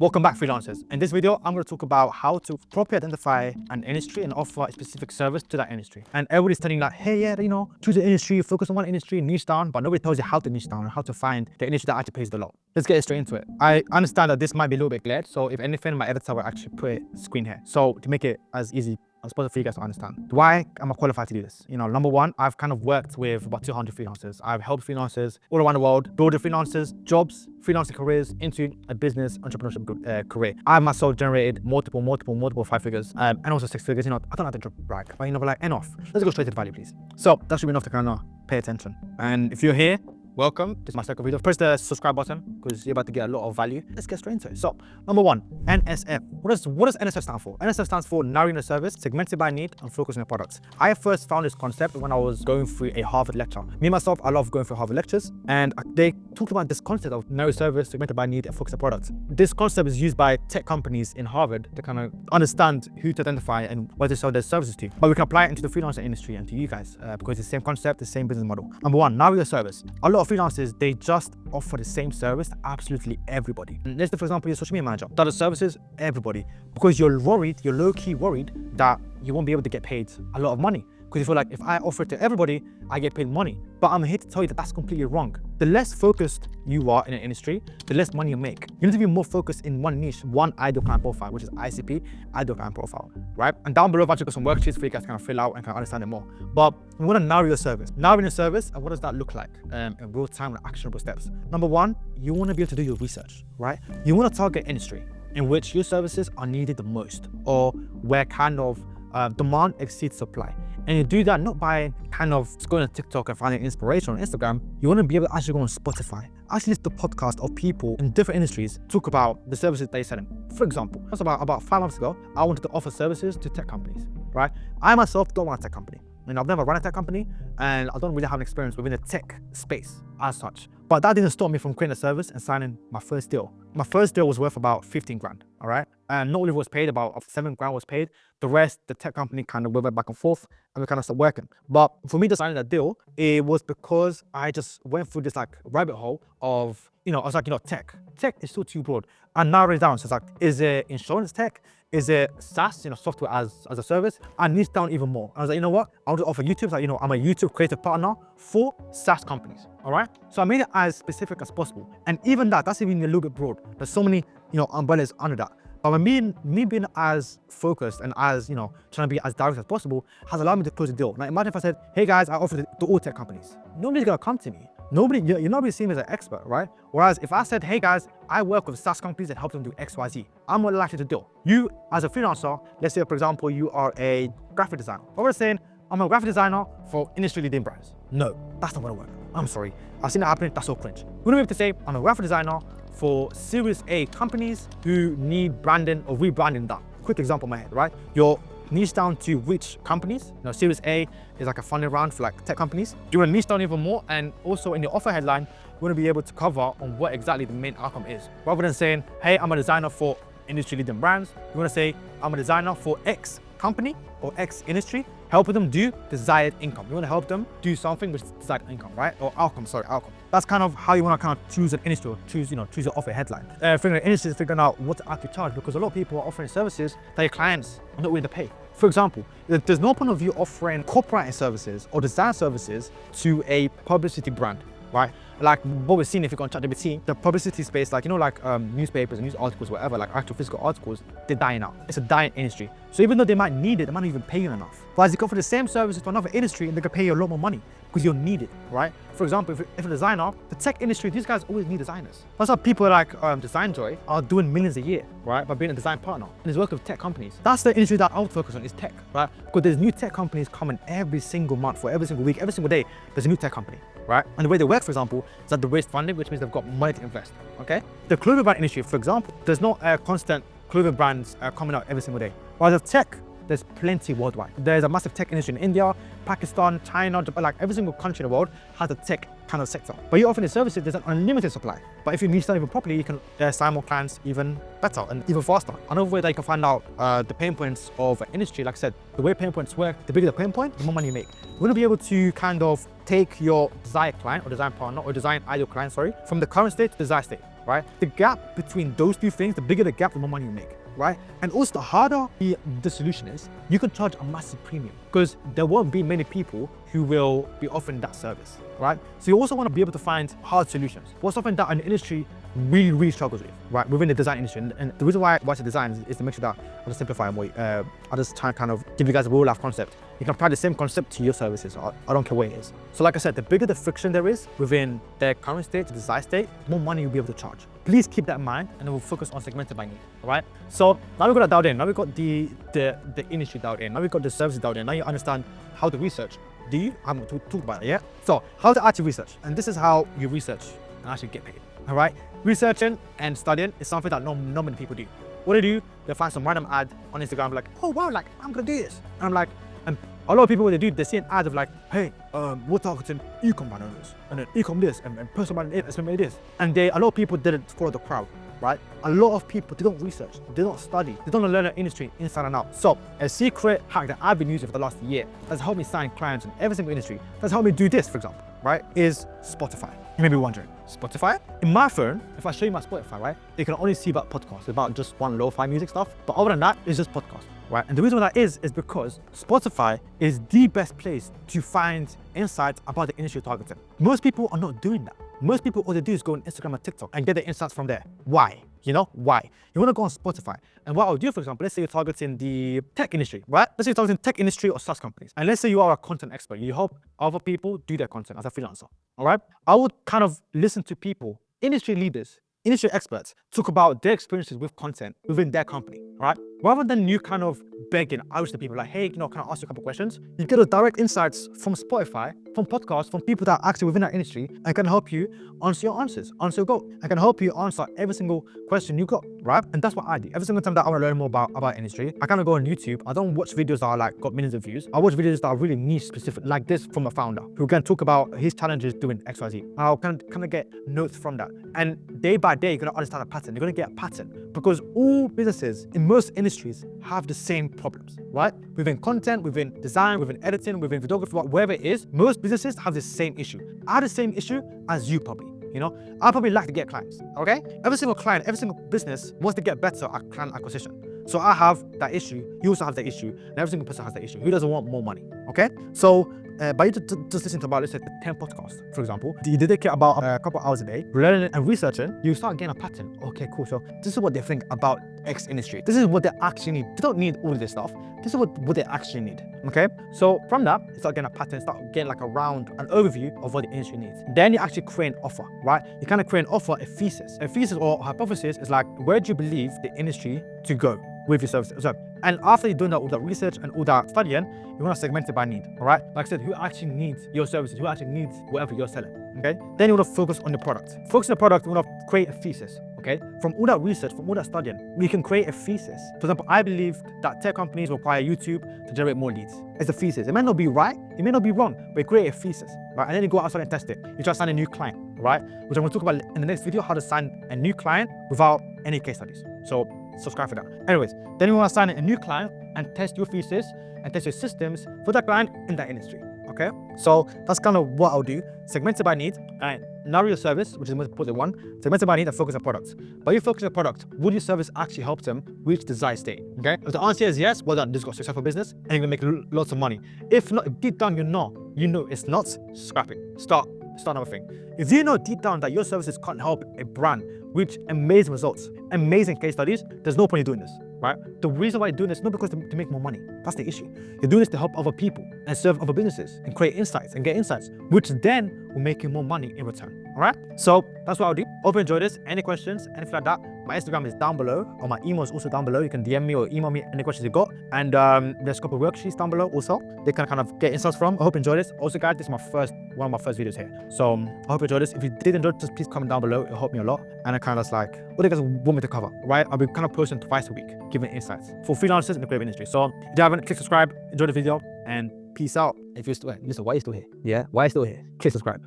Welcome back, freelancers. In this video, I'm going to talk about how to properly identify an industry and offer a specific service to that industry. And everybody's telling you like, hey, yeah, choose an industry, focus on one industry, niche down, but nobody tells you how to niche down and how to find the industry that actually pays the lot. Let's get straight into it. I understand that this might be a little bit glared, so if anything, my editor will actually put a screen here. So to make it as easy as possible for you guys to understand. Why am I qualified to do this? Number one, I've kind of worked with about 200 freelancers. I've helped freelancers all around the world build their freelancers, jobs, freelancing careers into a business entrepreneurship career. I myself generated multiple 5 figures and also 6 figures. I don't have to brag, but like enough. Let's go straight to the value, please. So that should be enough to kind of pay attention. And if you're here, welcome. This is my second video. Press the subscribe button because you're about to get a lot of value. Let's get straight into it. So, number one, NSF. What does NSF stand for? NSF stands for narrowing the service, segmented by need, and focusing on products. I first found this concept when I was going through a Harvard lecture. Me myself, I love going through Harvard lectures, and they talked about this concept of narrow service, segmented by need, and focus on products. This concept is used by tech companies in Harvard to kind of understand who to identify and where to sell their services to. But we can apply it into the freelancer industry and to you guys because it's the same concept, the same business model. Number one, narrow your service. A lot of freelancers, they just offer the same service to absolutely everybody. Let's say, for example, you're a social media manager. That services everybody because you're low-key worried that you won't be able to get paid a lot of money. Because you feel like if I offer it to everybody, I get paid money. But I'm here to tell you that that's completely wrong. The less focused you are in an industry, the less money you make. You need to be more focused in one niche, one ideal client profile, which is ICP, ideal client profile, right? And down below, I've actually got some worksheets for you guys to kind of fill out and kind of understand it more. But we want to narrow your service. Narrowing your service, and what does that look like in real time with actionable steps? Number one, you want to be able to do your research, right? You want to target industry in which your services are needed the most or where kind of demand exceeds supply. And you do that not by kind of going to TikTok and finding inspiration on Instagram. You want to be able to actually go on Spotify, actually listen to podcasts of people in different industries talk about the services they're selling. For example, that's about 5 months ago, I wanted to offer services to tech companies, right? I myself don't run a tech company. I've never run a tech company and I don't really have an experience within the tech space as such. But that didn't stop me from creating a service and signing my first deal. My first deal was worth about 15 grand, all right? And not only was paid, about 7 grand was paid. The rest, the tech company kind of went back and forth and we kind of started working. But for me to sign that deal, it was because I just went through this like rabbit hole of, I was like, tech. Tech is still too broad. I narrowed it down. So it's like, is it insurance tech? Is it SaaS, software as a service? I niche down even more. I was like, you know what? I'll just offer YouTube. Like, I'm a YouTube creative partner for SaaS companies, all right? So I made it as specific as possible. And even that's even a little bit broad. There's so many, umbrellas under that. But me being as focused and as, trying to be as direct as possible has allowed me to close the deal. Like imagine if I said, hey guys, I offer to all tech companies. Nobody's gonna come to me. You're not being seen as an expert, right? Whereas if I said, hey guys, I work with SaaS companies that help them do X, Y, Z, I'm more likely to do. You as a freelancer, let's say for example, you are a graphic designer. What we're saying, I'm a graphic designer for industry leading brands. No, that's not gonna work. I'm sorry. I've seen that happening, that's so cringe. We're gonna be able to say, I'm a graphic designer for Series A companies who need branding or rebranding that. Quick example in my head, right? You're niche down to which companies? Series A is like a funding round for like tech companies. You want to niche down even more, and also in your offer headline, you want to be able to cover on what exactly the main outcome is. Rather than saying, hey, I'm a designer for industry leading brands, you want to say, I'm a designer for X company or X industry, helping them do desired income. You want to help them do something with desired income, right? Or outcome. That's kind of how you want to kind of choose an industry or choose your offer headline. Figuring out industry is figuring out what to actually charge, because a lot of people are offering services that your clients are not willing to pay. For example, there's no point of you offering copywriting services or design services to a publicity brand, right? Like what we're seeing if you go on ChatGPT, the publicity space, like newspapers and news articles, whatever, like actual physical articles, they're dying out. It's a dying industry. So even though they might need it, they might not even pay you enough. But as you go for the same services to another industry, and they can pay you a lot more money because you'll need it, right? For example, if a designer, the tech industry, these guys always need designers. That's why people like Design Joy are doing millions a year, right? By being a design partner and is working with tech companies. That's the industry that I would focus on, is tech, right? Because there's new tech companies coming every single month, or every single week, every single day, there's a new tech company, right? And the way they work, for example, is that they raise funding, which means they've got money to invest, okay? The clothing brand industry, for example, there's not constant clothing brands coming out every single day. While the tech, there's plenty worldwide. There's a massive tech industry in India, Pakistan, China, Japan, like every single country in the world has a tech kind of sector. But you're offering the services, there's an unlimited supply. But if you niche down even properly, you can sign more clients even better and even faster. Another way that you can find out the pain points of an industry, like I said, the way pain points work, the bigger the pain point, the more money you make. We're gonna be able to kind of take your desired client or design partner or design ideal client, from the current state to desired state. right? The gap between those two things, the bigger the gap, the more money you make, right? And also the harder the solution is, you can charge a massive premium because there won't be many people who will be offering that service, right? So you also want to be able to find hard solutions. What's something that an industry really struggles with, right? Within the design industry. And the reason why I say design is to make sure that I just simplify and I just try and kind of give you guys a real life concept. You can apply the same concept to your services. I don't care where it is. So like I said, the bigger the friction there is within their current state to desired state, the more money you'll be able to charge. Please keep that in mind, and then we'll focus on segmented by need, all right? So now we've got that dialed in. Now we've got the industry dialed in. Now we've got the services dialed in. Now you understand how to research. Do you? I'm going to talk about it, yeah? So how to actually research. And this is how you research and actually get paid, all right? Researching and studying is something that not many people do. What they do, they find some random ad on Instagram, like, oh wow, like I'm gonna do this. And I'm like, and a lot of people, what they do, they see an ad of like, hey, we're targeting e-com brand owners, and then e-com this, and personal brand this. And a lot of people didn't follow the crowd, right? A lot of people, they don't research, they don't study, they don't learn the industry inside and out. So a secret hack that I've been using for the last year that's helped me sign clients in every single industry, that's helped me do this, for example, right, is Spotify. You may be wondering, Spotify? In my phone, if I show you my Spotify, right, you can only see about podcasts, about just one lo-fi music stuff. But other than that, it's just podcasts, right? And the reason why that is because Spotify is the best place to find insights about the industry you're targeting. Most people are not doing that. Most people, all they do is go on Instagram and TikTok and get the insights from there. Why? You know, why? You want to go on Spotify. And what I'll do, for example, let's say you're targeting the tech industry, right? Let's say you're targeting tech industry or SaaS companies. And let's say you are a content expert. You help other people do their content as a freelancer, all right? I would kind of listen to people, industry leaders, industry experts, talk about their experiences with content within their company, right? Rather than you kind of begging out to people like, hey, can I ask you a couple of questions? You get those direct insights from Spotify, from podcasts, from people that are actually within that industry and can help you answer your answers, answer your goal, and can help you answer every single question you got, right? And that's what I do. Every single time that I want to learn more about industry, I kind of go on YouTube. I don't watch videos that are like got millions of views. I watch videos that are really niche specific, like this from a founder who can talk about his challenges doing XYZ. I'll kind of get notes from that. And day by day, you're going to understand a pattern. You're going to get a pattern because all businesses in most industries have the same problems, right? Within content, within design, within editing, within videography, whatever it is, most businesses have the same issue. I have the same issue as you probably. You know, I probably like to get clients, okay? Every single client, every single business wants to get better at client acquisition. So I have that issue, you also have that issue, and every single person has that issue. Who doesn't want more money, okay? So by you just listening to about, let's say, 10 podcasts, for example, you dedicate about a couple hours a day, learning and researching, you start getting a pattern. Okay, cool, so this is what they think about X industry. This is what they actually need. They don't need all of this stuff. This is what they actually need, okay? So from that, you start getting a pattern, start getting like an overview of what the industry needs. Then you actually create an offer, right? You kind of create an offer, a thesis. A thesis or hypothesis is like, where do you believe the industry to go with your services? So, and after you're doing all that research and all that studying, you want to segment it by need, all right? Like I said, who actually needs your services? Who actually needs whatever you're selling, okay? Then you want to focus on the product. Focus on the product, you want to create a thesis, okay? From all that research, from all that studying, we can create a thesis. For example, I believe that tech companies require YouTube to generate more leads. It's a thesis. It may not be right, it may not be wrong, but you create a thesis, right? And then you go outside and test it. You try to sign a new client, right? Which I'm going to talk about in the next video, how to sign a new client without any case studies. So subscribe for that. Anyways, then you want to sign a new client and test your thesis and test your systems for that client in that industry, okay? So that's kind of what I'll do. Segmented by need, and narrow your service, which is the most important one. Segmented by need and focus on products. But you focus on product, would your service actually help them reach desired state, okay? If the answer is yes, well done, this got a successful business and you're gonna make lots of money. If not, if deep down you know it's not, scrap it. Start another thing. If you know deep down that your services can't help a brand reach amazing results, amazing case studies, there's no point in doing this, right? The reason why you're doing this is not because to make more money. That's the issue. You're doing this to help other people and serve other businesses and create insights and get insights, which then will make you more money in return, all right? So that's what I'll do. Hope you enjoyed this. Any questions, anything like that, my Instagram is down below, or my email is also down below. You can DM me or email me any questions you got. And there's a couple of worksheets down below also. They can kind of get insights from. I hope you enjoyed this. Also, guys, this is one of my first videos here. So I hope you enjoyed this. If you did enjoy, just please comment down below. It'll help me a lot. And I kind of like, what do you guys want me to cover, right? I'll be kind of posting twice a week, giving insights for freelancers in the creative industry. So if you haven't, click subscribe, enjoy the video, and peace out. If you're still, listen, why are you still here? Yeah, why are you still here? Click subscribe.